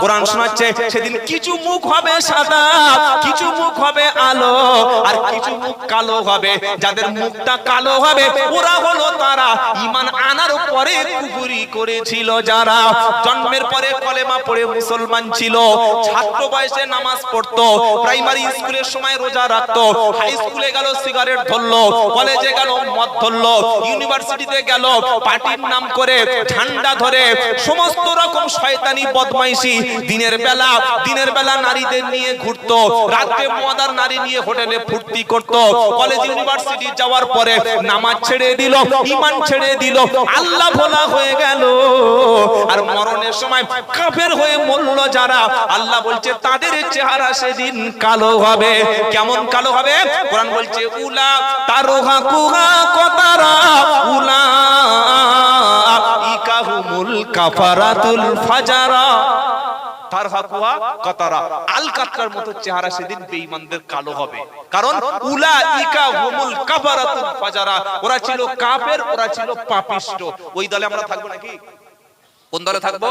কোরআন শোনাচ্ছে সেদিন কিছু মুখ হবে সাদা, কিছু মুখ হবে আলো, আর কিছু মুখ কালো হবে। যাদের মুখটা কালো হবে ওরা হলো তারা ঈমান আনার পরে কুফরি করেছিল, যারা জন্মের পরে কলেমা পড়ে মুসলমান ছিল, ছাত্র বয়সে নামাজ পড়তো, প্রাইমারি স্কুলের সময় রোজা রাখতো, হাই স্কুলে গেল সিগারেট ধরলো, কলেজে গেল মদ ধরলো, ইউনিভার্সিটিতে গেল পার্টির নাম করে ঝান্ডা ধরে সমস্ত রকম শয়তানি বদমাইশি। দিনের বেলা নারীদের নিয়ে ঘুরতো, রাতে মদার নারী নিয়ে হোটেলে ফুর্তি করতো। কলেজ ইউনিভার্সিটি যাওয়ার পরে নামাজ ছেড়ে দিল, ঈমান ছেড়ে দিল, আল্লাহ ভোলা হয়ে গেল। আর মরণের সময় কাফের হয়ে মরল যারা, আল্লাহ বলছে তাদের চেহারা সেদিন কালো হবে। কেমন কালো হবে? কোরআন বলছে উলা তারহা কুহা কতারা উলা ইকাহুমুল কাফারাতুল ফাজারা। তারহাকুহা কাতারা, আল কাতরার মতো চেহারা সেদিন বেঈমানদের কালো হবে। কারণ উলাইকা হুমুল কাফারাতুল ফাজারা, ওরা ছিল কাফের, ওরা ছিল পাপিষ্ট। ওই দলে আমরা থাকবো নাকি? কোন দলে থাকবো?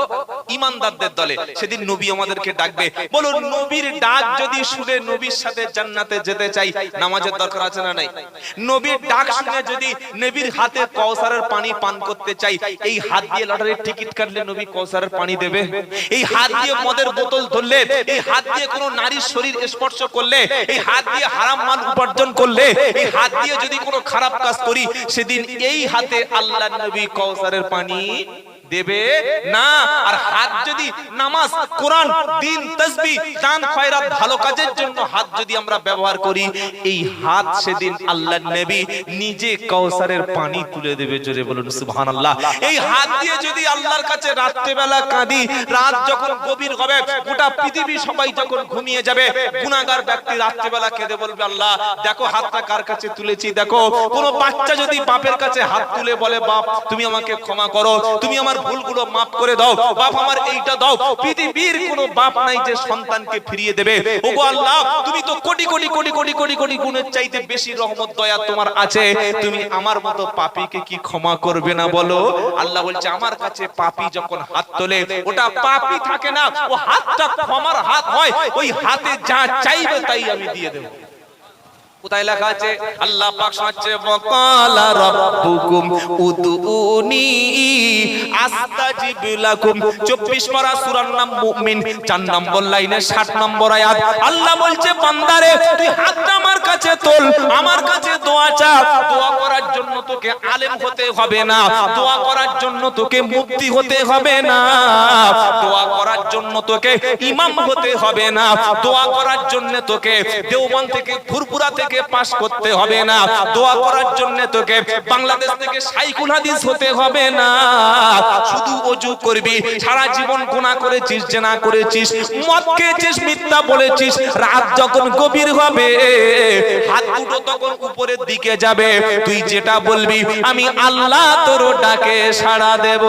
ঈমানদারদের দলে। সেদিন নবী আমাদেরকে ডাকবে। বলুন, নবীর ডাক যদি শুনে নবীর সাথে জান্নাতে যেতে চাই, নামাজের দরকার আছে না নাই? নবীর ডাক শুনে যদি নবীর হাতে কাউসারের পানি পান করতে চাই, এই হাত দিয়ে লটারির টিকিট কাটলে নবী কাউসারের পানি দেবে? এই হাত দিয়ে মদের বোতল ধরলে, এই হাত দিয়ে কোনো নারীর শরীর স্পর্শ করলে, এই হাত দিয়ে হারাম মাল উপার্জন করলে, এই হাত দিয়ে যদি কোনো খারাপ কাজ করি, সেদিন এই হাতে আল্লাহর নবী কাউসারের পানি দেবে না। আর হাত যদি নামাজ, কোরআন, দিন, তাসবিহ, দান, খয়রাত, ভালো কাজের জন্য হাত যদি আমরা ব্যবহার করি, এই হাত সেদিন আল্লাহর নবী নিজে কাউসারের পানি তুলে দেবে। জোরে বলুন সুবহানাল্লাহ। এই হাত দিয়ে যদি আল্লাহর কাছে রাত্রে বেলা কাঁদি, রাত যখন গভীর হবে, গোটা পৃথিবী সবাই যখন ঘুমিয়ে যাবে, গুনাহগার ব্যক্তি রাত্রে বেলা কেঁদে বলবে, আল্লাহ দেখো হাতটা কার কাছে তুলেছি। দেখো কোনো বাচ্চা যদি বাপের কাছে হাত তুলে বলে, বাপ তুমি আমাকে ক্ষমা করো, তুমি আমার ভুলগুলো মাফ করে দাও, বাপ আমার এইটা দাও, পৃথিবীর কোনো বাপ নাই যে সন্তানকে ফিরিয়ে দেবে। ওগো আল্লাহ, তুমি তো কোটি কোটি কোটি কোটি কোটি কোটি গুণের চাইতে বেশি রহমত দয়া তোমার আছে, তুমি আমার মতো পাপীকে কি ক্ষমা করবে না বলো? আল্লাহ বলছে আমার কাছে পাপী যখন হাত তোলে, ওটা পাপী থাকে না, ও হাতটা ক্ষমার হাত হয়। ওই হাতে যা চাইবে তাই আমি দিয়ে দেব। কোথায় লেখা আছে? আল্লাহ পাক শোনাচ্ছে, ওয়াকালা রাব্বুকুম উদউনি আস্তাজিব লাকুম। 24 পারা সূরার নাম মুমিন, 4 নম্বর লাইনে 60 নম্বর আয়াত। আল্লাহ বলছে, বান্দারে তুই হাতটা আমার কাছে তোল, আমার কাছে দোয়া চা। দোয়া করার জন্য তোকে আলেম হতে হবে না, দোয়া করার জন্য তোকে মুফতি হতে হবে না, দোয়া করার জন্য তোকে ইমাম হতে হবে না, দোয়া করার জন্য তোকে দেওবন্দ থেকে, ফুরফুরা থেকে পাস করতে হবে না, দোয়া করার জন্য তোকে বাংলাদেশ থেকে শাইখুল হাদিস হতে হবে না। শুধু ওযু করবি। সারা জীবন গুনাহ করেছিস, জিনা করেছিস, মদ খেয়েছিস, মিথ্যা বলেছিস, রাত যখন গভীর হবে, হাত দুটো তখন উপরের দিকে যাবে, তুই যেটা বলবি আমি আল্লাহ তোর ডাকে সাড়া দেব।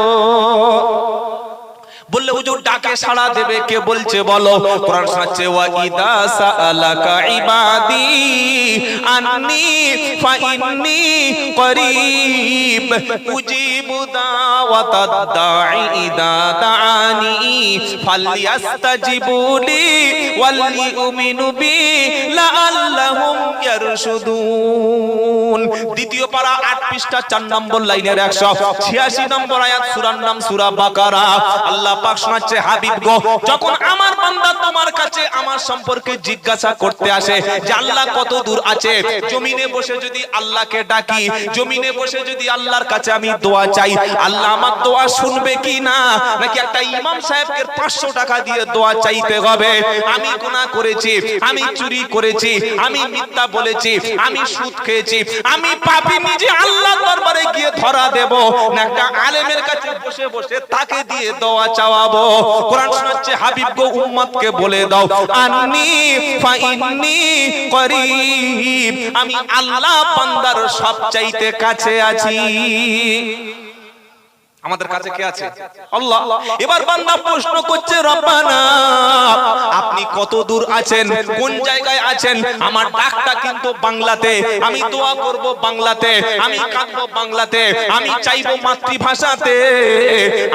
বললে হুজুর ডাকে সাড়া দেবে কে বলছে বলো? কোরআন শোনাচ্ছে, ওয়া ইদা সাআলাকা ইবাদি আন্নী ফাইন্নী করিব উজিবু দাওয়াতাদ দাঈ ইদা দাআনি ফালইস্তাজিবুলি ওয়াল ইউমিনু বি লাআল্লাহুম ইয়ারশুদুন। দ্বিতীয় পারা 8 পৃষ্ঠা 4 নম্বর লাইনের 186 নম্বর আয়াত, সূরার নাম সূরা বাকারা। আল্লাহ পাক শোনাচ্ছে, হাবিব গো, যখন আমার বান্দা তোমার কাছে আমার সম্পর্কে জিজ্ঞাসা করতে আসে যে আল্লাহ কত দূর আছে, জমিনে বসে যদি আল্লাহকে ডাকি, জমিনে বসে যদি আল্লাহর কাছে আমি দোয়া চাই, আল্লাহ আমার দোয়া শুনবে কি না? নাকি একটা ইমাম সাহেবকে 500 টাকা দিয়ে দোয়া চাইতে হবে? আমি গুনাহ করেছি, আমি চুরি করেছি, আমি মিথ্যা বলেছি, আমি সুদ খেয়েছি, আমি পাপী, নিজে আল্লাহর দরবারে গিয়ে ধরা দেব না একটা আলেমের কাছে বসে বসে তাকে দিয়ে দোয়া চাওয়াবো? কোরআন শোনাচ্ছে, হাবিব গো উম্মতকে বলে দাও, আন্নী ফাইন্নী করিব, আমি আল্লাহ বান্দার সবচাইতে কাছে আছি। আমাদের কাছে কে আছে? আল্লাহ। এবার বান্দা প্রশ্ন করছে, রব্বানা আপনি কত দূর আছেন, কোন জায়গায় আছেন? আমার ডাকটা কিন্তু বাংলাতে, আমি দোয়া করব বাংলাতে, আমি কাঁদবো বাংলাতে, আমি চাইবো মাতৃভাষাতে।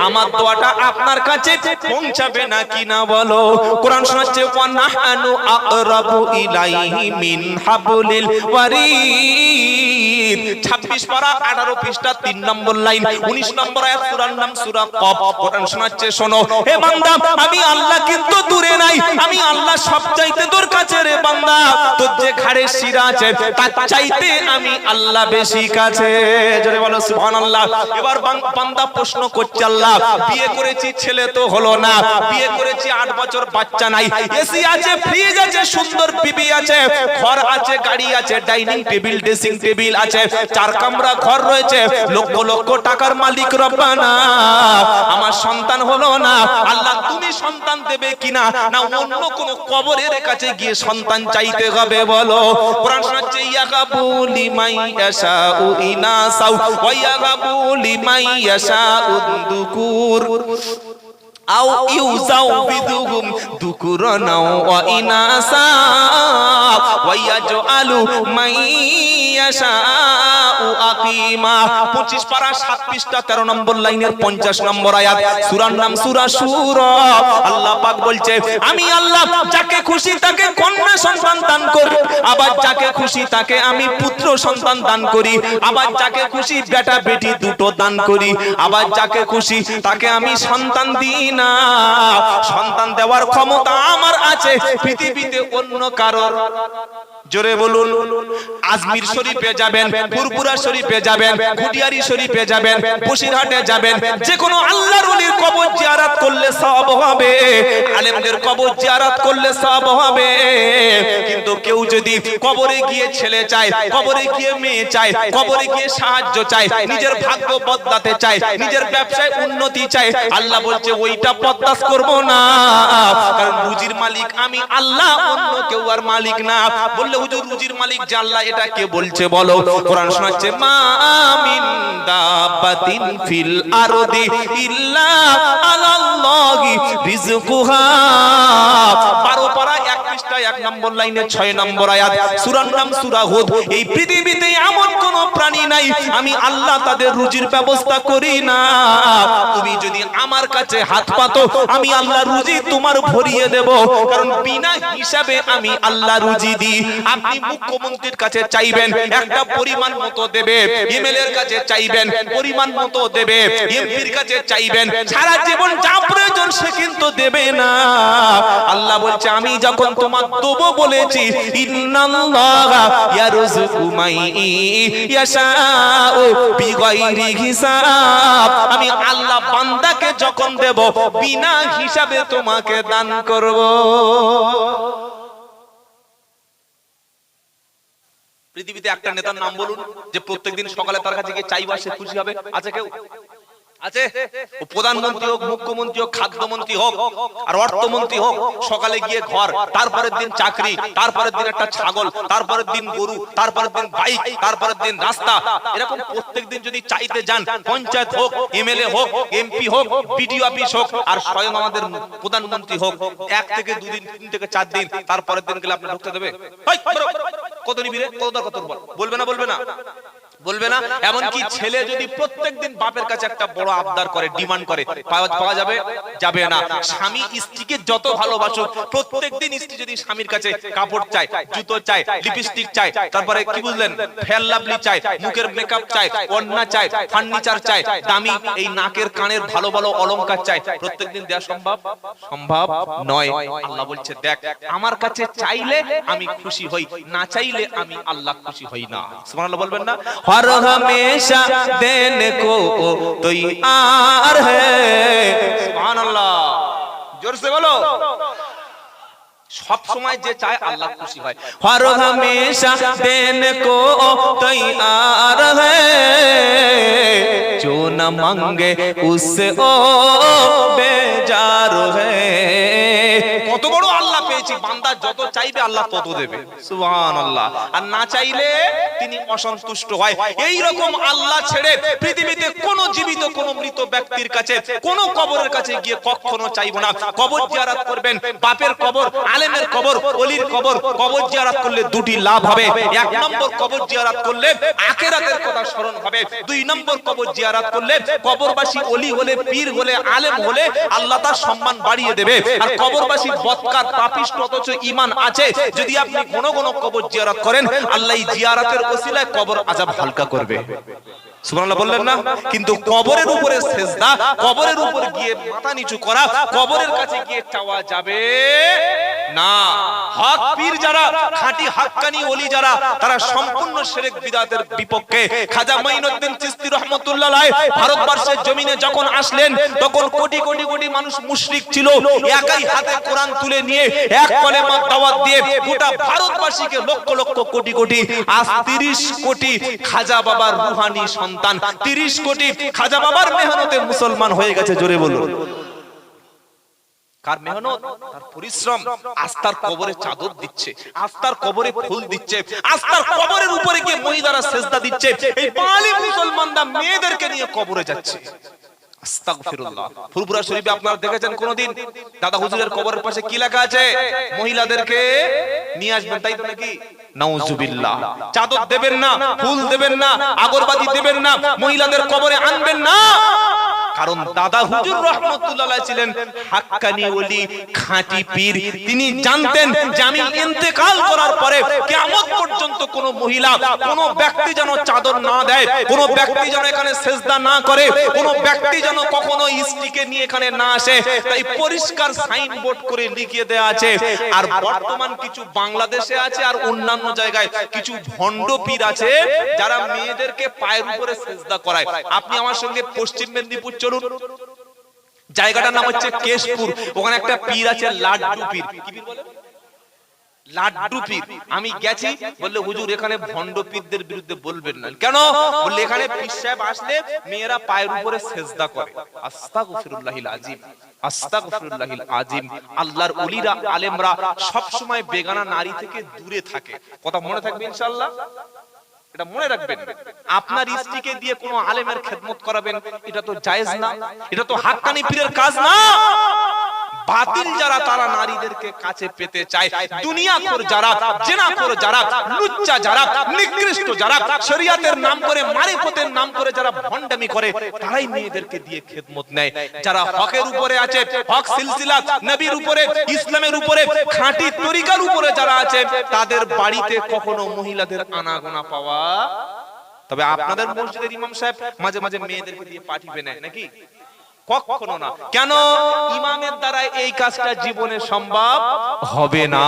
আমার দোয়াটা আপনার কাছে পৌঁছাবে নাকি না বলো? কোরআন শোনাচ্ছে, ওয়া নাহনু আকরাবু ইলাইহি মিন হাবলিল ওয়ারিদ। 26 পারা 18 পৃষ্ঠা 3 নম্বর লাইন, 19 নম্বর আয়াত, সূরার নাম সূরা কফ। কোরআন শোনাচ্ছে, শোনো হে বান্দা, আমি আল্লাহ কিন্তু দূরে নাই, আমি আল্লাহ সবচাইতে তোর কাছে রে বান্দা। তোর যে ঘাড়ের শিরা আছে তার চাইতে আমি আল্লাহ বেশি কাছে। জোরে বলো সুবহানাল্লাহ। এবার বান্দা প্রশ্ন করছে, আল্লাহ বিয়ে করেছি ছেলে তো হলো না, বিয়ে করেছি 8 বছর বাচ্চা নাই, এসি আছে, ফ্রিজ আছে, সুন্দর বিবি আছে, ঘর আছে, গাড়ি আছে, ডাইনিং টেবিল, ড্রেসিং টেবিল আছে, 4 কামরা ঘর রয়েছে, লক্ষ লক্ষ টাকার মালিক রব্বানা, আমার সন্তান হলো না। আল্লাহ তুমি সন্তান দেবে কিনা, না অন্য কোন কবরের কাছে গিয়ে সন্তান চাইতে হবে বলো? কোরআন শোনাচ্ছে, ইয়াগাবু লিমান ইয়াশাউ ইনাসা ওয়া ইয়াগাবু লিমান ইয়াশাউ যুকুর আও ইউযাউবিদুহুম যুকুরান ওয়া ইনাসা ওয়া ইয়াজআলু মান ইয়াশাউ আকিমা। 25 পারা 7 পৃষ্ঠা 13 নম্বর লাইনের 50 নম্বর আয়াত, সূরার নাম সূরা শুরা। আল্লাহ পাক বলছে, আমি আল্লাহ যাকে খুশি তাকে কন্যা সন্তান দান করি, আবার যাকে খুশি তাকে আমি পুত্র সন্তান দান করি, আবার যাকে খুশি বেটা বেটি দুটো দান করি, আবার যাকে খুশি তাকে আমি সন্তান দিই না। সন্তান দেওয়ার ক্ষমতা আমার আছে, পৃথিবীতে অন্য কারোর। জোরে বলুন। আজমির শরীফে যাবেন, ফুরফুরা শরীফে যাবেন, কুটিয়ারি শরীফে যাবেন, বসিরহাটে যাবেন, যে কোনো আল্লাহর ওলির কবর জিয়ারত করলে সওয়াব হবে, আলেমদের কবর জিয়ারত করলে সওয়াব হবে। কিন্তু কেউ যদি কবরে গিয়ে ছেলে চায়, কবরে গিয়ে মেয়ে চায়, কবরে গিয়ে সাহায্য চায়, নিজের ভাগ্য বদলাতে চায়, নিজের ব্যবসায় উন্নতি চায়, আল্লাহ বলছে ওইটা বরদাস্ত করব না, কারণ রুজির মালিক আমি আল্লাহ, অন্য কেউ আর মালিক না। বললে হুজুর রুজির মালিক যে আল্লাহ, এটা কে বলছে বলো? কোরআন শোনাচ্ছে, মা মিন দাব্বাতিন ফিল আরদি ইল্লা আলাল্লাহি রিজকুহা। 12 পারা 1 পৃষ্ঠা 1 নম্বর লাইনে 6 নম্বর আয়াত, সূরার নাম সূরা হুদ। এই পৃথিবীতে এমন কোন প্রাণী নাই আমি আল্লাহ তাদের রুজির ব্যবস্থা করি না। তুমি যদি আমার কাছে হাত পাতো, আমি আল্লাহ রুজি তোমার ভরিয়ে দেব, কারণ বিনা হিসাবে আমি আল্লাহ রুজি দিই। আপনি মুখ্যমন্ত্রীর কাছে চাইবেন, একটা পরিমাণ মতো দেবে, এমএলএর কাছে চাইবেন, পরিমাণ মতো দেবে, এমপির কাছে চাইবেন, সারা জীবন যা প্রয়োজন সে কিন্তু দেবে না। আল্লাহ বলছে, আমি যখন তোমার দেবো বলেছি, ইন্নাল্লাহা ইয়ারযুকু মান ইয়াশাউ বিগাইরি হিসাব, আমি আল্লাহ বান্দাকে যখন দেব বিনা হিসাবে তোমাকে দান করব। পৃথিবীতে একটা নেতার নাম বলুন যে প্রত্যেকদিন সকালে তার কাছে গিয়ে চাইবা সে খুশি হবে? আছে কেউ? আছে? প্রধানমন্ত্রী হোক, মুখ্যমন্ত্রী হোক, খাদ্যমন্ত্রী হোক আর অর্থমন্ত্রী হোক, সকালে গিয়ে ঘর, তারপরের দিন চাকরি, তারপরের দিন একটা ছাগল, তারপরের দিন গরু, তারপরের দিন বাইক, তারপরের দিন রাস্তা, এরকম প্রত্যেকদিন যদি চাইতে যান, পঞ্চায়েত হোক, এমএলএ হোক, এমপি হোক, বিডিও অফিস হোক, আর স্বয়ং আমাদের প্রধানমন্ত্রী হোক, 1 থেকে 2 দিন, 3 থেকে 4 দিন, তারপরের দিন গেলে আপনি ঢুকতে দেবে? কত নিবি রে, কত দরকার তোর, বলবে না? বলবে না? বলবে না? এমনকি ছেলে যদি প্রত্যেকদিন বাপের কাছে একটা বড় আবদার করে, ডিমান্ড করে, পাওয়া যাবে? যাবে না। স্বামী স্ত্রীকে যত ভালোবাসুক, প্রত্যেকদিন স্ত্রী যদি স্বামীর কাছে কাপড় চায়, জুতো চায়, লিপস্টিক চায়, তারপরে কি বুঝলেন, ফেয়ার লাভলি চায়, মুখের মেকআপ চায়, ওড়না চায়, ফার্নিচার চায়, দামি এই নাকের কানের ভালো ভালো অলংকার চায়, প্রত্যেকদিন দেওয়া সম্ভব? সম্ভব নয়। আল্লাহ বলছে, দেখ আমার কাছে চাইলে আমি খুশি হই, না চাইলে আমি আল্লাহ খুশি হই না। সুবহানাল্লাহ বলবেন না? हर हमेशा देने को तैयार है। सुभान अल्लाह, जोर से बोलो। सब समय जे चाहे अल्लाह खुशी है। हर हमेशा देने को तैयार है, जो न मांगे उससे ओ बेजार है। কত বড় আল্লাহ পেয়েছি দিয়েছি, বান্দা যত চাইবে আল্লাহ তত দেবে, সুবহানাল্লাহ। আর না চাইলে তিনি অসন্তুষ্ট হয়। এই রকম আল্লাহ ছেড়ে পৃথিবীতে কোন জীবিত কোন মৃত ব্যক্তির কাছে কোন কবরের কাছে গিয়ে কখনো চাইবো না। কবর জিয়ারত করবেন, বাপের কবর, আলেমের কবর, ওলির কবর। কবর জিয়ারত করলে দুটি লাভ হবে। এক নম্বর, কবর জিয়ারত করলে আখিরাতের কথা স্মরণ হবে। দুই নম্বর, কবর জিয়ারত করলে কবরবাসী ওলি হলে, পীর হলে, আলেম হলে আল্লাহ তার সম্মান বাড়িয়ে দেবে। আর কবরবাসী বদকার, পাপিষ্ট অথচ ঈমান আছে, যদি আপনি ঘন ঘন কবর জিয়ারত করেন, আল্লাহ এই জিয়ারতের ওসিলায় কবর আযাব হালকা করবে। সুবহানাল্লাহ বললেন না? কিন্তু কবরের উপরে সেজদা, কবরের উপর গিয়ে মাথা নিচু করা, কবরের কাছে গিয়ে চাওয়া যাবে না। হক পীর যারা, খাঁটি হাক্কানি ওলি যারা, তারা সম্পূর্ণ শিরক বিদআতের বিপক্ষে। খাজা মাইনুদ্দিন চিশতি রাহমাতুল্লাহ আলাইহি ভারতবর্ষের জমিনে যখন আসলেন, তখন কোটি কোটি কোটি মানুষ মুশরিক ছিল। একাই হাতে কোরআন তুলে নিয়ে এক কলেমার দাওয়াত দিয়ে গোটা ভারতবাসীকে লক্ষ লক্ষ কোটি কোটি, আজ 30 কোটি খাজা বাবার রুহানি সন্তান, 30 কোটি খাজা বাবার মেহনতে মুসলমান হয়ে গেছে। জোরে বলুন। কার মেহনত? তার পরিশ্রম। আস্থার কবরে চাদর দিচ্ছে, আস্থার কবরে ফুল দিচ্ছে, আস্থার কবরের উপরে গিয়ে মহিলারা সেজদা দিচ্ছে। এই বাঙালি মুসলমানরা মেয়েদেরকে নিয়ে কবরে যাচ্ছে। আস্তাগফিরুল্লাহ। ফুরফুরা শরীফে আপনারা দেখেছেন কোনদিন দাদা হুজুরের কবরের পাশে কি লেখা আছে? মহিলাদেরকে নিয়ে আসবেন, তাই তো নাকি? নাউজুবিল্লাহ। চাদর দেবেন না, ফুল দেবেন না, আগরবাতি দেবেন না, মহিলাদের কবরে আনবেন না। কারণ দাদা হুজুর রাহমাতুল্লাহ আলাইহি ছিলেন হাক্কানি ওলি, খাঁটি পীর। তিনি জানতেন যে আমি ইন্তেকাল করার পরে কিয়ামত পর্যন্ত কোন মহিলা, কোন ব্যক্তি যেন চাদর না দেয়, কোন ব্যক্তি যেন এখানে সেজদা না করে, কোন ব্যক্তি যেন কখনো স্ত্রীকে নিয়ে এখানে না আসে। তাই পরিষ্কার সাইনবোর্ড করে লিখিয়ে দেয়া আছে। আর বর্তমান কিছু বাংলাদেশে আছে আর অন্যান্য জায়গায় কিছু ভণ্ড পীর আছে যারা মেয়েদেরকে পায়ের উপরে সেজদা করায়। আপনি আমার সঙ্গে পশ্চিম মেদিনীপুর চলুন, জায়গাটার নাম হচ্ছে কেশপুর। ওখানে একটা পীর আছে, লাড্ডু পীর। কি পীর বলে? লাড্ডু পীর। আমি গেছি, বললে হুজুর এখানে ভণ্ড পীরদের বিরুদ্ধে বলবেন না। কেন? বললে এখানে পীর সাহেব আসলে মেয়েরা পায়ের উপরে সেজদা করে। আস্তাগফিরুল্লাহিল আযীম, আস্তাগফিরুল্লাহিল আযীম। আল্লাহর ওলিরা, আলেমরা সব সময় বেগানা নারী থেকে দূরে থাকে। কথা মনে থাকবে ইনশাআল্লাহ, এটা মনে রাখবেন। আপনার স্ত্রীকে দিয়ে কোন আলেমের খেদমত করাবেন, এটা তো জায়েজ না, এটা তো হাক্কানি পীরের কাজ না। বাতিল যারা, তারা নারীদেরকে কাছে পেতে চায়। দুনিয়াখোর যারা, জিনাখোর যারা, লুচ্চা যারা, নিকৃষ্ট যারা, শরীয়তের নাম করে, মারিফতের নাম করে যারা ভণ্ডামি করে, তারাই মেয়েদেরকে দিয়ে খেদমত নেয়। যারা হকের উপরে আছে, হক সিলসিলা, নবীর উপরে, ইসলামের উপরে, খাঁটি তরিকার উপরে যারা আছে, তাদের বাড়িতে কখনো মহিলাদের আনাগোনা পাওয়া। তবে আপনাদের মসজিদের ইমাম সাহেব মাঝে মাঝে মেয়েদেরকে দিয়ে পাঠিয়ে নেয় নাকি? কখনো না। কেন? ইমামের দ্বারা এই কাজটা জীবনে সম্ভব হবে না।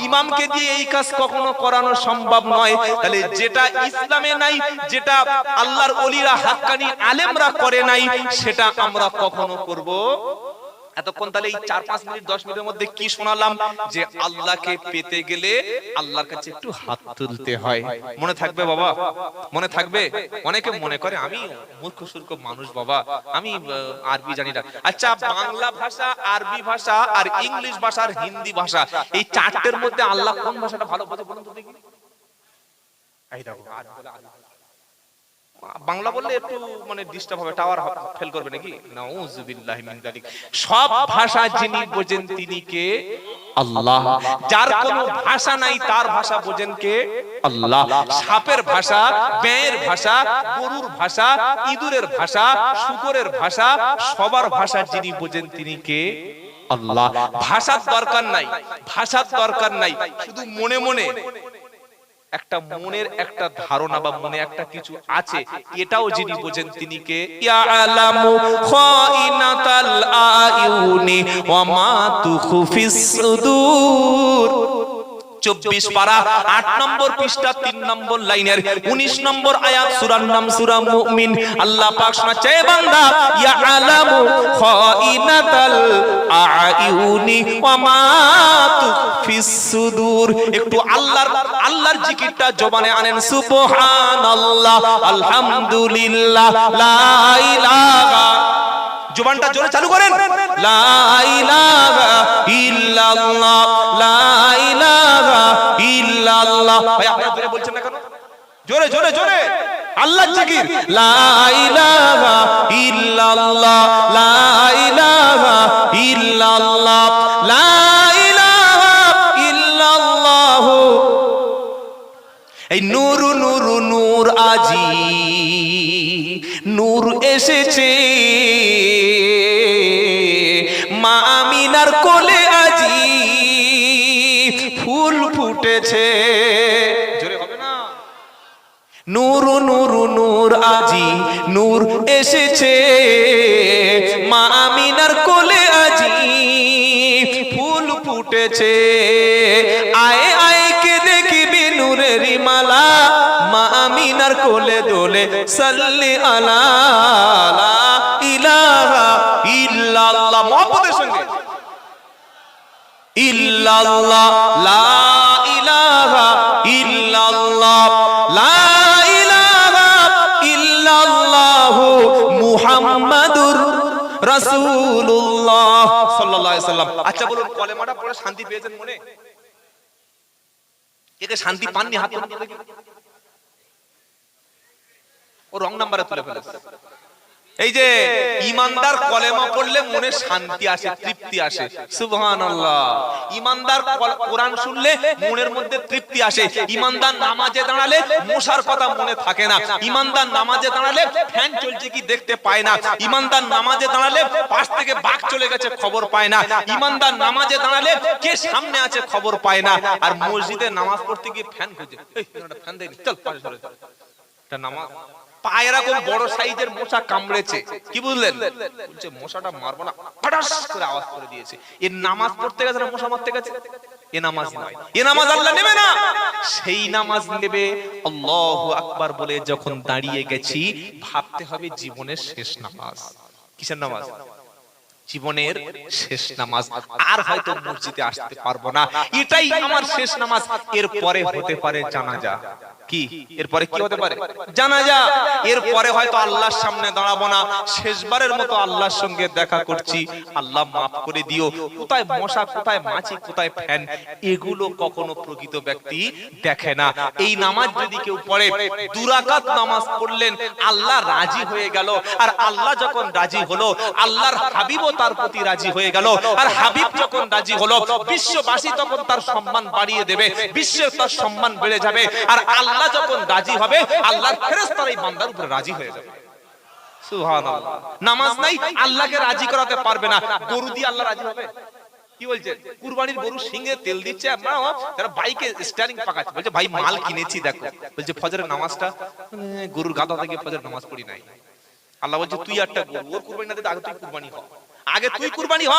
ইমামকে দিয়ে এই কাজ কখনো করানো সম্ভব নয়। তাহলে যেটা ইসলামে নাই, যেটা আল্লাহর ওলিরা, হাক্কানি আলেমরা করে নাই, সেটা আমরা কখনো করব। এতক্ষণ তাহলে এই 4-5 মিনিট 10 মিনিটের মধ্যে কি শোনালাম? যে আল্লাহকে পেতে গেলে আল্লাহর কাছে একটু হাত তুলতে হয়। মনে থাকবে বাবা? মনে থাকবে? অনেকে মনে করে আমি মূর্খ সূর্খ মানুষ বাবা, আমি আরবি জানি না। আচ্ছা, বাংলা ভাষা, আরবি ভাষা আর ইংলিশ ভাষা আর হিন্দি ভাষা, এই চারটের মধ্যে আল্লাহ কোন ভাষাটা ভালো বোঝে বলুন তো দেখি? এই দেখো, বাংলা বললে একটু মানে ডিস্টার্ব হবে, টাওয়ার ফেল করবে নাকি? নাউযুবিল্লাহি মিন যালিক। সব ভাষা যিনি বোঝেন তিনি কে? আল্লাহ। যার কোনো ভাষা নাই তার ভাষা বোঝেন কে? আল্লাহ। সাপের ভাষা, ব্যাঙের ভাষা, গরুর ভাষা, ইঁদুরের ভাষা, শূকরের ভাষা, সবার ভাষা যিনি বোঝেন তিনি কে? আল্লাহ। ভাষার দরকার নাই, ভাষার দরকার নাই, শুধু মনে মনে একটা মনের একটা ধারণা বা মনে একটা কিছু আছে, এটাও যিনি বোঝেন তিনি কে? ইয়ালামু খাইনাতাল আয়ুনি ওয়া মা তুখফিস সুদূর। 24 পারা 8 নম্বর পৃষ্ঠা 3 নম্বর লাইনের 19 নম্বর আয়াত, সূরার নাম সূরা মুমিন। আল্লাহ পাক শোনাচ্ছে, বান্দা, ইয়ালামু খাইনাতাল আয়ুনি ওয়া মা তুখফিস সুদূর। একটু আল্লাহর জিকিরটা জবানে আনেন। সুবহানাল্লাহ, আলহামদুলিল্লাহ, লা ইলাহা, জবানটা জোরে চালু করেন। লা ইলাহা ইল্লাল্লাহ, জোরে জোরে জোরে আল্লাহর জিকির, লা ইলাহা ইল্লাল্লাহ, লা ইলাহা ইল্লাল্লাহ, লা ইলাহা ইল্লাল্লাহ। এই নূর নূর নূর আজি নূর এসেছে, মা আমিনার কোলে আজি ফুল ফুটেছে। জোরে হবে না? নূর নূর নূর আজি নূর এসেছে, মা আমিনার কোলে আজি ফুল ফুটেছে। আয় আয় কে দেখবি নূরের মালা, মা আমিনার কোলে দোলে সাল্লি আলা লা ইলাহা ইল্লাল্লাহ। মুহাম্মদের সঙ্গে ইল্লাল্লাহ, লা ইলাহা ইল্লাল্লাহ, লা ইলাহা ইল্লাল্লাহ, মুহাম্মাদুর রাসূলুল্লাহ সাল্লাল্লাহু আলাইহি সাল্লাম। আচ্ছা বলুন, কলেমাটা পড়ে শান্তি পেয়েছেন মনে? কে শান্তি পাননি হাত তুলে দেখি। ও রং নাম্বারে তুলে ফেলেছে। এই যে ইমানদার কলেমা পড়লে মনে শান্তি আসে, তৃপ্তি আসে। সুবহানাল্লাহ। ইমানদার কোরআন শুনলে মনের মধ্যে তৃপ্তি আসে। ইমানদার নামাজে দাঁড়ালে মশার কথা মনে থাকে না। ইমানদার নামাজে দাঁড়ালে ফ্যান চলছে কি দেখতে পায় না। ইমানদার নামাজে দাঁড়ালে পাশ থেকে বাঘ চলে গেছে খবর পায় না। ইমানদার নামাজে দাঁড়ালে কে সামনে আছে খবর পায় না। আর মসজিদে নামাজ পড়তে গিয়ে ফ্যান খুঁজে, এই ফ্যান দেয়নি, চল পাশে সরে চল। এটা নামাজ পায়ে এরকম বড় সাইজের মশা কামড়েছে, কি বুঝলেন? বলছে মশাটা মারবো না, ফাটাস করে আওয়াজ করে দিয়েছে। এর নামাজ পড়তে গেছে না মশা মারতে গেছে? এ নামাজ নয়, এ নামাজ আল্লাহ নেবে না। সেই নামাজ নেবে আল্লাহু আকবার বলে যখন দাঁড়িয়ে গেছি, ভাবতে হবে জীবনের শেষ নামাজ। কিসের নামাজ? জীবনের শেষ নামাজ। আর হয়তো মসজিদে আসতে পারবো না, এটাই আমার শেষ নামাজ। এরপরে হতে পারে জানাজা। কি এরপরে কি হতে পারে? জানাজা। এরপরে হয়তো আল্লাহর সামনে দাঁড়াবো না, শেষবারের মতো আল্লাহর সঙ্গে দেখা করছি, আল্লাহ মাফ করে দিও। কোথায় মশা, কোথায় মাছি, কোথায় ফ্যান, এগুলো কখনো প্রকৃত ব্যক্তি দেখে না। এই নামাজ যদি কেউ পড়ে, 2 রাকাত নামাজ পড়লেন, আল্লাহ রাজি হয়ে গেল। আর আল্লাহ যখন রাজি হলো, আল্লাহর হাবিবও তার প্রতি রাজি হয়ে গেল। আর হাবিব যখন রাজি হলো, বিশ্ববাসী তখন তার সম্মান বাড়িয়ে দেবে, বিশ্বের তার সম্মান বেড়ে যাবে। আর আল্লাহ যখন রাজি হবে, আল্লাহর ফেরেশতারা এই বান্দার উপরে রাজি হয়ে যাবে। সুবহানাল্লাহ। নামাজ নাই, আল্লাহকে রাজি করাতে পারবে না। গরু দিয়ে আল্লাহ রাজি হবে? কি বলছে? কুরবানির গরু সিংহে তেল দিচ্ছে, তারা বাইকে স্টিয়ারিং পাকাচ্ছে, বলছে ভাই মাল কিনেছি দেখো। বলছে ফজরের নামাজটা গরুর গাদা থেকে ফজরের নামাজ পড়ি নাই। আল্লাহ বলছে তুই একটা গরু, ওর কুরবানি না দিতে আগে তুই কুরবানি হ, আগে তুই কুরবানি হ।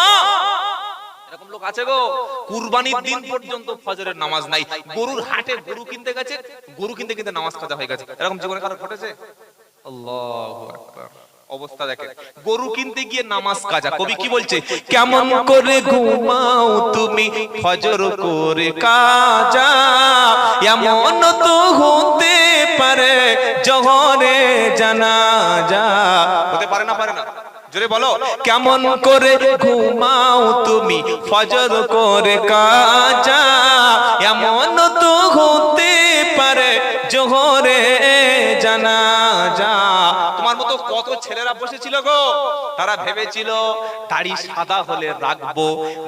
এরকম লোক আছে গো, কুরবানির দিন পর্যন্ত ফজরের নামাজ নাই। গরুর হাটে গরু কিনতে গেছে, গরু কিনতে কিনতে নামাজ কাজা হয়ে গেছে। এরকম জীবনে কারো ঘটেছে? আল্লাহু আকবার। অবস্থা দেখেন, গরু কিনতে গিয়ে নামাজ কাজা। কবি কি বলছে? কেমন করে ঘুমাও তুমি ফজর করে কাজা, এমন তো হতে পারে জহরে জানাজা। হতে পারে না? পারে না? জোরে বলো। কেমন করে ঘুমাও তুমি ফজর করে কাজা, এমন তো হতে পারে জোহরে জানাজা। তোমার মতো কত ছেলেরা বসেছিল গো, তারা ভেবেছিল দাড়ি সাদা হলে রাখবো,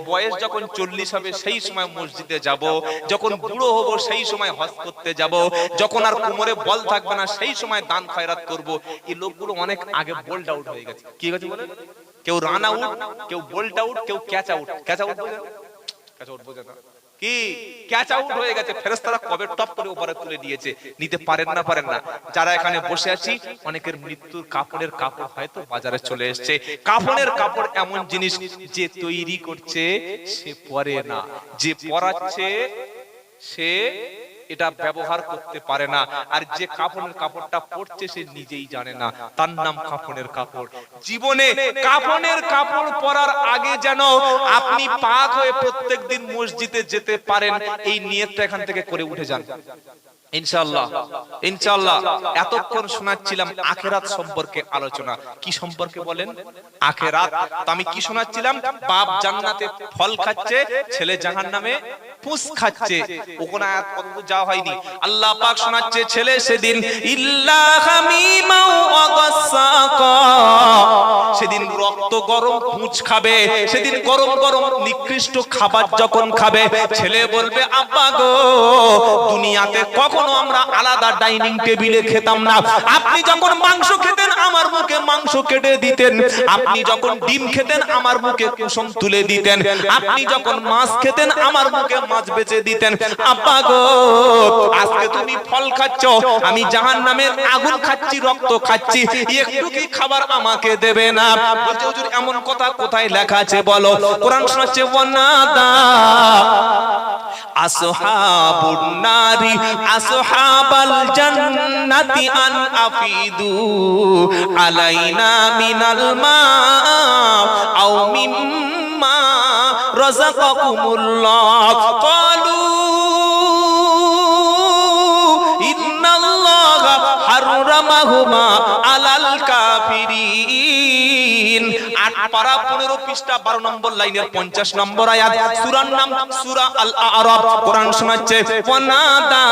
বয়স যখন 40 হবে সেই সময় মসজিদে যাব, যখন বুড়ো হব সেই সময় হজ করতে যাব, যখন আর কোমরে বল থাকবে না সেই সময় দান খয়রাত করব। এই লোকগুলো অনেক আগে বোল্ড আউট হয়ে গেছে। কি গেছে বলে? কেউ রান আউট, কেউ বোল্ড আউট, কেউ ক্যাচ আউট। ক্যাচ আউট বোঝে? ক্যাচ আউট বোঝে না কি? ক্যাচ আউট হয়ে গেছে। ফেরেশতারা কবে টপ করে উপরে তুলে দিয়েছে, নিতে পারেন না, পারেন না। যারা এখানে বসে আছি, অনেকের মৃত্যুর কাপড়ের কাপড় হয়তো বাজারে চলে এসেছে। কাপড়ের কাপড় এমন জিনিস, যে তৈরি করছে সে পরে না, যে পরাচ্ছে সে এটা ব্যবহার করতে পারে না, আর যে কাফনের কাপড়টা পরছে সে নিজেই জানে না, তার নাম কাফনের কাপড়। জীবনে কাফনের কাপড় পরার আগে যেন আপনি পাক হয়ে প্রত্যেকদিন মসজিদে যেতে পারেন, এই নিয়তটা এখান থেকে করে উঠে যান ইনশাআল্লাহ। ইনশাআল্লাহ। এতক্ষণ শোনাচ্ছিলাম আখিরাত সম্পর্কে আলোচনা। কি সম্পর্কে বলেন? আখিরাত। তো আমি কি শোনাচ্ছিলাম? বাপ জান্নাতে ফল খাচ্ছে, ছেলে জাহান্নামে ফুস খাচ্ছে। ওখানে আয়াত কত যাওয়া হয়নি, আল্লাহ পাক শোনাচ্ছে ছেলে সেদিন ইল্লা হামিমা ওয়া গাসসাকা, সেদিন রক্ত গরম পুঁচ খাবে, সেদিন গরম গরম নিকৃষ্ট খাবার যখন খাবে, ছেলে বলবে আব্বা গো দুনিয়াতে কখনো আমরা আলাদা ডাইনিং টেবিলে খেতাম না, আপনি যখন মাংস খেতেন আমার মুখে মাংস কেটে দিতেন, আপনি যখন ডিম খেতেন আমার মুখে কুসুম তুলে দিতেন, আপনি যখন মাছ খেতেন আমার মুখে মাছ বেচে দিতেন, আব্বা গো আজকে তুমি ফল খাচ্ছ, আমি জাহান্নামের আগুন খাচ্ছি, রক্ত খাচ্ছি, একটু কি খাবার আমাকে দেবে না? বলছে হুজুর এমন কথা কোথায় লেখা আছে বলো? কোরআন শোনাচ্ছে ওয়ানাদা আসহাবুন নারি আসহাবাল জান্নাতি আন আফিদু আলাইনা মিনাল মা আও মিম্মা রাযাকাকুমুল্লাহ ক্বালু ইন্নাল্লাহা হারামাহুমা আলাল কাফিরিন। 8 পারা 15 পৃষ্ঠা 12 নম্বর লাইনের 50 নম্বর আয়াত, সূরার নাম সূরা আল আরাফ। কোরআন শোনাচ্ছে ওয়ানাদা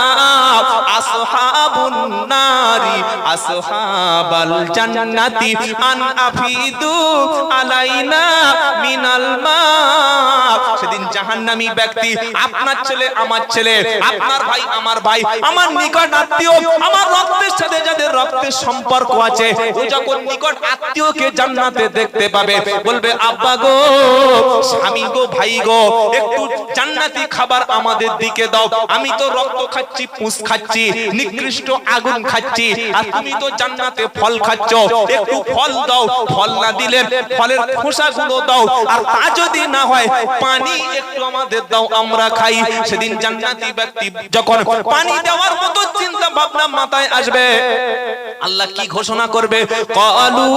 আসহাবুন নারি আসহাবাল জান্নাতি আন আফিদু আলাইনা মিনাল মা। সেদিন জাহান্নামী ব্যক্তি, আপনার ছেলে আমার ছেলে, আপনার ভাই আমার ভাই, আমার নিকট আত্মীয়, আমার রক্তের সাথে যাদের রক্তের সম্পর্ক আছে, ও যখন নিকট আত্মীয়কে জান্নাতে দেখতে পাবে বলবে আব্বা গো স্বামী গো ভাই গো একটু জান্নাতি খাবার আমাদের দিকে দাও, আমি তো রক্ত খাচ্ছি, পুঁছ খাচ্ছি, নিকৃষ্ট আগুন খাচ্ছি, আর তুমি তো জান্নাতে ফল খাচ্ছ, একটু ফল দাও, ফল না দিলে ফলের খোসাগুলো দাও, আর তা যদি না হয় পানি একটু আমাদের দাও আমরা খাই। সেদিন জান্নাতি ব্যক্তি যখন পানি দেওয়ার মতো চিন্তা ভাবনা মাথায় আসবে, আল্লাহ কি ঘোষণা করবে? ক্বালু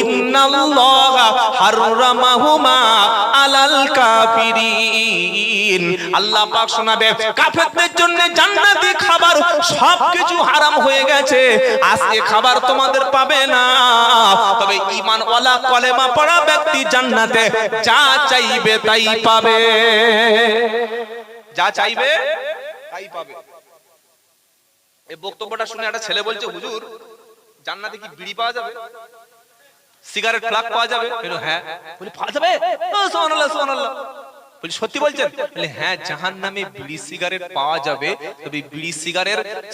ইন্নাল্লাহা হারামাহুমা আলাল কাফিরিন। আল্লাহ পাক শোনাবে কাফেরদের জন্য জান্নাতি খাবার সবকিছু হারাম হয়ে গেছে, আজকে খাবার তোমাদের পাবে না। তবে ঈমান ওয়ালা কলেমা পড়া ব্যক্তি জান্নাতে যা চাইবে তাই পাবে, যা চাইবে তাই পাবে। এই বক্তব্যটা শুনে একটা ছেলে বলছে হুজুর জান্নাতে কি বিড়ি পাওয়া যাবে, সিগারেট প্লাগ পাওয়া যাবে? হ্যাঁ। বলি পাওয়া যাবে? সুবহানাল্লাহ সুবহানাল্লাহ। বলি সত্যি বলছেন? বলে হ্যাঁ জাহান্নামে বিড়ি সিগারেট পাওয়া যাবে, তবে বিড়ি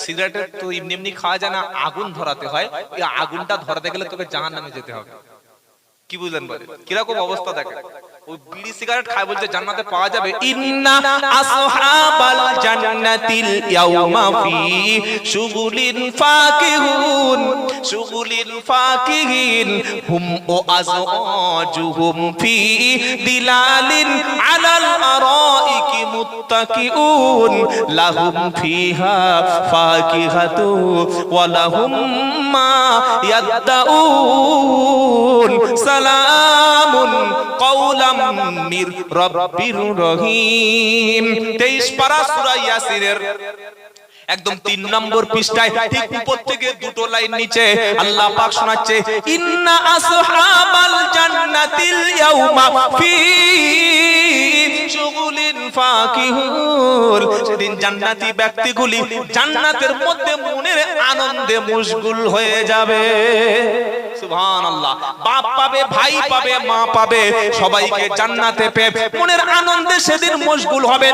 সিগারেটের তো এমনি এমনি খাওয়া যায় না, আগুন ধরাতে হয়, এই আগুনটা ধরাতে গেলে তোকে জাহান্নামে যেতে হবে। কি বুঝলেন বলে? কিরকম অবস্থা দেখেন, ওই বিড়ি সিগারেট খায় বলছে জান্নাতে পাওয়া যাবে। ইন্না আসহাবাল জান্নাতিল ইয়াউমা ফি শুগুলিন ফাকিহুন শুগুলিন ফাকিহিন হুম ও আযওয়াজুহুম ফি দিলালিন আলাল আরাইকি মুত্তাকিউন লাহুম ফিহা ফাকিহাতু ওয়া লাহুম মা ইয়াদউন সালামুন কাওলাম মির রাব্বির রহিম। 23 পারা সূরা ইয়াসিনের একদম 3 নম্বর পৃষ্ঠায় ঠিক উপর থেকে দুটো লাইন নিচে আল্লাহ পাক শোনাচ্ছে ইন্না আসহাবাল জান্নাতিল ইয়াউমা ফি শুগুলিন ফাকিহুন। সেদিন জান্নাতি ব্যক্তিগুলি জান্নাতের মধ্যে মনের আনন্দে মশগুল হয়ে যাবে। সুবহানাল্লাহ। বাপ পাবে, ভাই পাবে, মা পাবে, সবাইকে জান্নাতে পেয়ে মনের আনন্দে সেদিন মশগুল হবে।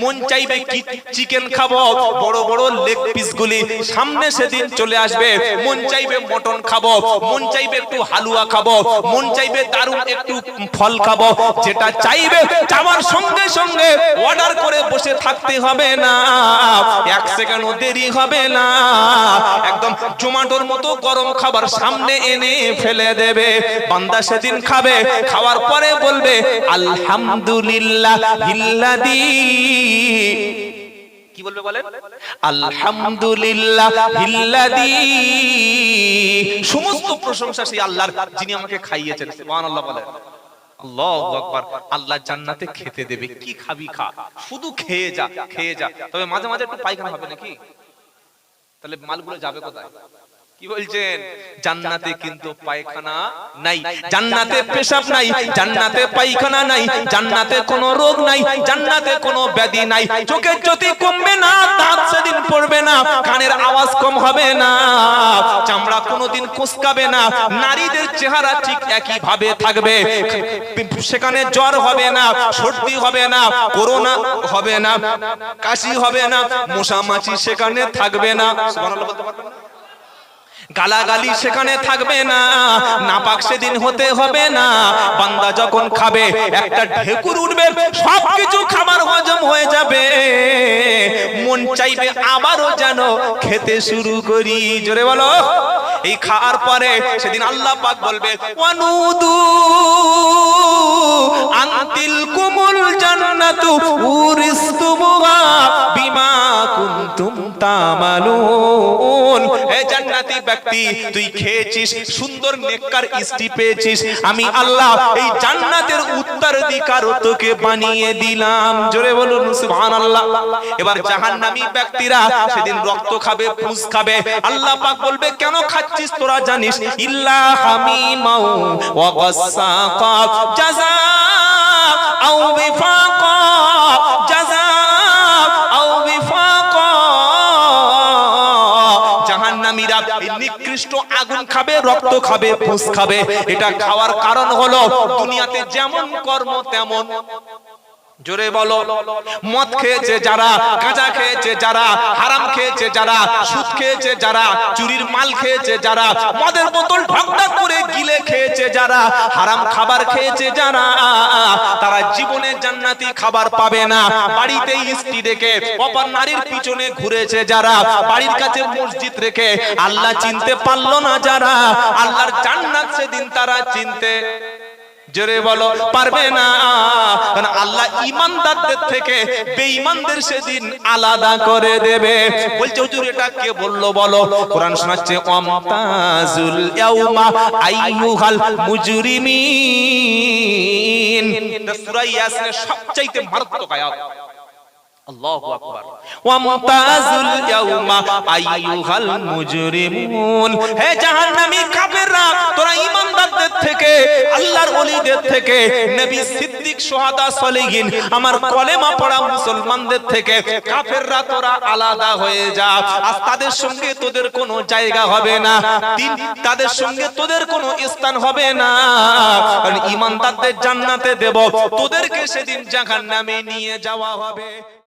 মন চাইবে কি চিকেন খাবো, বড় বড় লেগ পিস গুলি সামনে সেদিন চলে আসবে। মন চাইবে মটন খাবো, মন চাইবে একটু হালুয়া খাবো, মন চাইবে দারুণ একটু ফল খাবো। যেটা চাইবে যাওয়ার সঙ্গে সঙ্গে অর্ডার করে বসে থাকতে হবে না, 1 সেকেন্ডও দেরি হবে না, একদম জোম্যাটোর মতো গরম খাবার সামনে এনে ফেলে দেবে। বান্দা সেদিন খাবে, খাওয়ার পরে বলবে আলহামদুলিল্লাহিল্লাযী, কি বলবে বলেন? আলহামদুলিল্লাহিল্লাযী, সমস্ত প্রশংসা সেই আল্লাহর যিনি আমাকে খাইয়েছেন। সুবহানাল্লাহ বলেন। আল্লাহু আকবার। আল্লাহ জান্নাতে খেতে দেবে, কি খাবি খা, শুধু খেয়ে যা, খেয়ে যা। তবে মাঝে মাঝে একটু পায়খানা হবে নাকি? তাহলে মালগুলো যাবে কোথায়? কি বলছেন? জান্নাতে কিন্তু পায়খানা নাই, জান্নাতে পেশাব নাই, জান্নাতে পায়খানা নাই, জান্নাতে কোনো রোগ নাই, জান্নাতে কোনো ব্যাধি নাই। চোখের জ্যোতি কমবে না, দাঁত সেদিন পড়বে না, কানের আওয়াজ কম হবে না, চামড়া কোনোদিন কুঁচকাবে না, নারীদের চেহারা ঠিক একই ভাবে থাকবে। সেখানে জ্বর হবে না, সর্দি হবে না, করোনা হবে না, কাশি হবে না, মশা মাছি সেখানে থাকবে না। সুবহানাল্লাহ বলতে পারবেন না? গালাগালি সেখানে থাকবে না, নাপাক সেদিন হতে হবে না। বান্দা যখন খাবে একটা ঢেকুর উঠবে, সবকিছু খাবার হজম হয়ে যাবে, মন চাইবে আবারও যেন খেতে শুরু করি। জোরে বলো। এই খাওয়ার পরে সেদিন আল্লাহ পাক বলবে ওয়ানুদু আনতিল কুমুল জান্নাতু উরিস্তুমুহা বিমা কুনতুম তামালুন। হে জান্নাতি ব্যক্তি, তুই খেয়েছিস, সুন্দর নেককার স্ত্রী পেয়েছিস, আমি আল্লাহ এই জান্নাতের উত্তরাধিকার তোকে বানিয়ে দিলাম। জোরে বলুন সুবহানাল্লাহ। এবার জাহান্নামী ব্যক্তিরা সেদিন রক্ত খাবে, পুঁজ খাবে। আল্লাহ পাক বলবে কেন খাচ্ছিস তোরা জানিস? ইল্লা হামিমাও ওয়া গাসসাকা জাযা আও বিফাকা, জাযা আও বিফাকা। জাহান্নামীরা এই নিকৃষ্ট আগুন খাবে, রক্ত খাবে, পুঁজ খাবে। এটা খাওয়ার কারণ হলো দুনিয়াতে যেমন কর্ম তেমন। জোরে বলো। মদ খেয়েছে যারা, গাঁজা খেয়েছে যারা, হারাম খেয়েছে যারা, সুদ খেয়েছে যারা, চুরির মাল খেয়েছে যারা, মদের বোতল ঢকঢক করে গিলে খেয়েছে যারা, হারাম খাবার খেয়েছে যারা, তারা জীবনে জান্নাতি খাবার পাবে না। বাড়িতে স্ত্রী রেখে অপর নারীর পিছনে ঘুরেছে যারা, বাড়ির কাছে মসজিদ রেখে আল্লাহ চিনতে পারলো না যারা, আল্লাহর জান্নাত সেদিন তারা চিনতে, জোরে বলো, পারবে না। কারণ আল্লাহ ঈমানদারদের থেকে বেঈমানদের সেদিন আলাদা করে দেবে। বলছে হুজুর এটা কে বললো বলো? কোরআন শোনাচ্ছে ওয়ামতাজুল ইয়াউমা আইয়ুহাল মুজরিমিন। এটা সূরা ইয়াসিনের সবচাইতে মারাত্মক আয়াত। আল্লাহু আকবার। ওয়ামতাজুল ইয়াউমা আইয়ুহাল মুজরিমুন। হে জাহান্নামী কাফেররা, তোরা ঈমানদারদের থেকে, আল্লাহর ওলিদের থেকে, নবী, সিদ্দিক, শুহাদা, সলিহিন, আমার কলেমা পড়া মুসলমানদের থেকে কাফেররা তোরা আলাদা হয়ে যা। আজ তাদের সঙ্গে তোদের কোনো জায়গা হবে না, তাদের সঙ্গে তোদের কোনো স্থান হবে না। কারণ ঈমানদারদের জান্নাতে দেব, তোদেরকে সেদিন জাহান্নামে নিয়ে যাওয়া হবে।